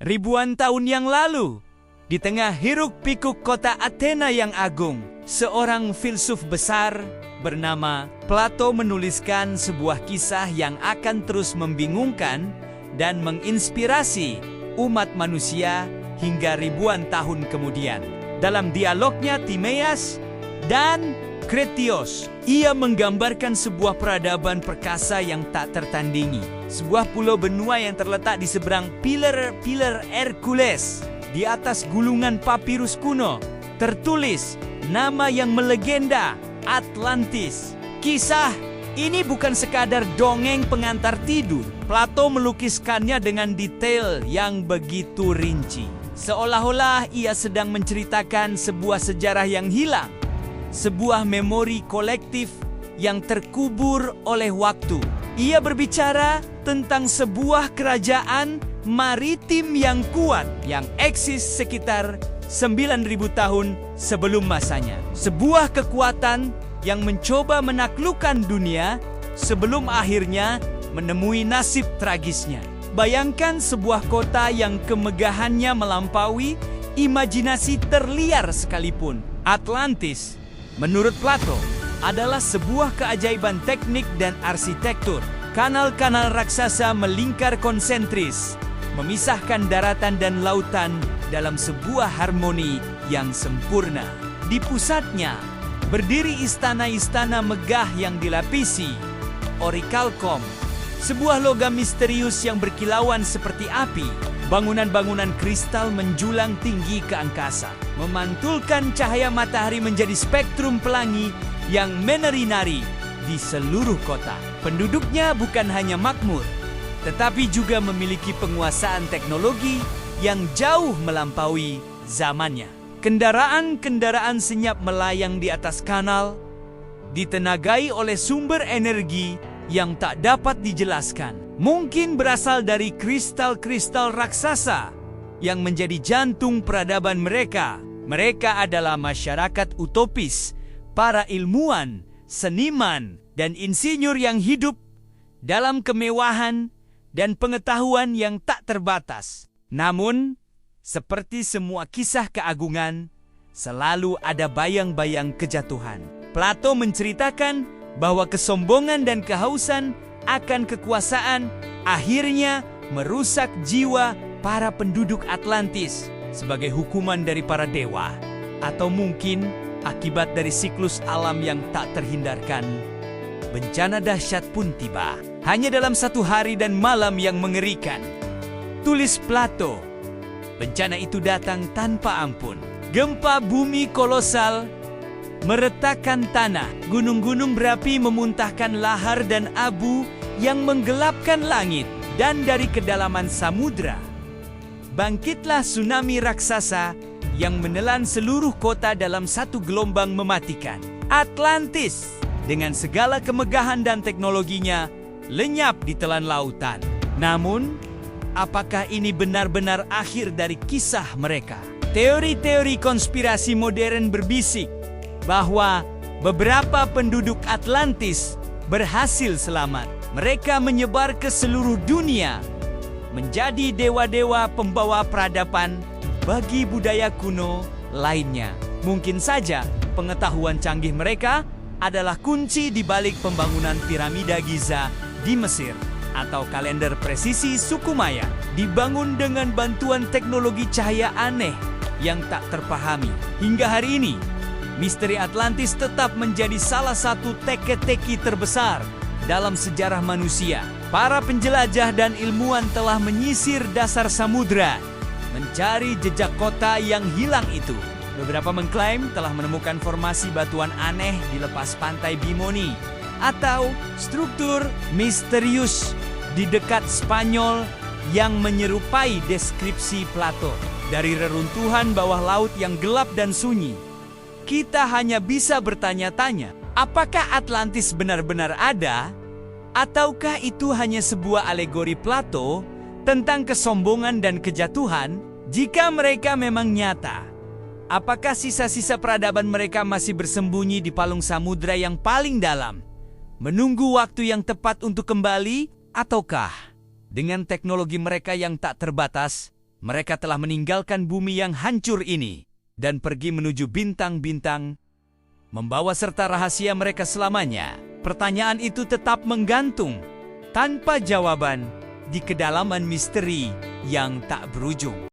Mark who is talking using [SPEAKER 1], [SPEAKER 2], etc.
[SPEAKER 1] Ribuan tahun yang lalu, di tengah hiruk-pikuk kota Athena yang agung, seorang filsuf besar bernama Plato menuliskan sebuah kisah yang akan terus membingungkan dan menginspirasi umat manusia hingga ribuan tahun kemudian. Dalam dialognya Timaeus dan Kretios, ia menggambarkan sebuah peradaban perkasa yang tak tertandingi. Sebuah pulau benua yang terletak di seberang pilar Hercules. Di atas gulungan papirus kuno, tertulis nama yang melegenda, Atlantis. Kisah ini bukan sekadar dongeng pengantar tidur. Plato melukiskannya dengan detail yang begitu rinci. Seolah-olah ia sedang menceritakan sebuah sejarah yang hilang. Sebuah memori kolektif yang terkubur oleh waktu. Ia berbicara tentang sebuah kerajaan maritim yang kuat yang eksis sekitar 9.000 tahun sebelum masanya. Sebuah kekuatan yang mencoba menaklukkan dunia sebelum akhirnya menemui nasib tragisnya. Bayangkan sebuah kota yang kemegahannya melampaui imajinasi terliar sekalipun. Atlantis, menurut Plato, adalah sebuah keajaiban teknik dan arsitektur. Kanal-kanal raksasa melingkar konsentris, memisahkan daratan dan lautan dalam sebuah harmoni yang sempurna. Di pusatnya, berdiri istana-istana megah yang dilapisi orichalcum, sebuah logam misterius yang berkilauan seperti api. Bangunan-bangunan kristal menjulang tinggi ke angkasa, memantulkan cahaya matahari menjadi spektrum pelangi yang menari-nari di seluruh kota. Penduduknya bukan hanya makmur, tetapi juga memiliki penguasaan teknologi yang jauh melampaui zamannya. Kendaraan-kendaraan senyap melayang di atas kanal, ditenagai oleh sumber energi yang tak dapat dijelaskan. Mungkin berasal dari kristal-kristal raksasa yang menjadi jantung peradaban mereka. Mereka adalah masyarakat utopis, para ilmuwan, seniman, dan insinyur yang hidup dalam kemewahan dan pengetahuan yang tak terbatas. Namun, seperti semua kisah keagungan, selalu ada bayang-bayang kejatuhan. Plato menceritakan bahwa kesombongan dan kehausan akan kekuasaan akhirnya merusak jiwa para penduduk Atlantis sebagai hukuman dari para dewa, atau mungkin akibat dari siklus alam yang tak terhindarkan. Bencana dahsyat pun tiba, hanya dalam satu hari dan malam yang mengerikan. Tulis Plato, bencana itu datang tanpa ampun. Gempa bumi kolosal meretakkan tanah, gunung-gunung berapi memuntahkan lahar dan abu yang menggelapkan langit, dan dari kedalaman samudra bangkitlah tsunami raksasa yang menelan seluruh kota dalam satu gelombang mematikan. Atlantis dengan segala kemegahan dan teknologinya lenyap di telan lautan. Namun, apakah ini benar-benar akhir dari kisah mereka? Teori-teori konspirasi modern berbisik bahwa beberapa penduduk Atlantis berhasil selamat. Mereka menyebar ke seluruh dunia, menjadi dewa-dewa pembawa peradaban bagi budaya kuno lainnya. Mungkin saja pengetahuan canggih mereka adalah kunci di balik pembangunan piramida Giza di Mesir, atau kalender presisi suku Maya dibangun dengan bantuan teknologi cahaya aneh yang tak terpahami. Hingga hari ini, misteri Atlantis tetap menjadi salah satu teka-teki terbesar dalam sejarah manusia. Para penjelajah dan ilmuwan telah menyisir dasar samudra, mencari jejak kota yang hilang itu. Beberapa mengklaim telah menemukan formasi batuan aneh di lepas pantai Bimoni, atau struktur misterius di dekat Spanyol yang menyerupai deskripsi Plato. Dari reruntuhan bawah laut yang gelap dan sunyi, kita hanya bisa bertanya-tanya, apakah Atlantis benar-benar ada? Ataukah itu hanya sebuah alegori Plato tentang kesombongan dan kejatuhan? Jika mereka memang nyata, apakah sisa-sisa peradaban mereka masih bersembunyi di palung samudra yang paling dalam, menunggu waktu yang tepat untuk kembali? Ataukah dengan teknologi mereka yang tak terbatas, mereka telah meninggalkan bumi yang hancur ini dan pergi menuju bintang-bintang, membawa serta rahasia mereka selamanya. Pertanyaan itu tetap menggantung tanpa jawaban di kedalaman misteri yang tak berujung.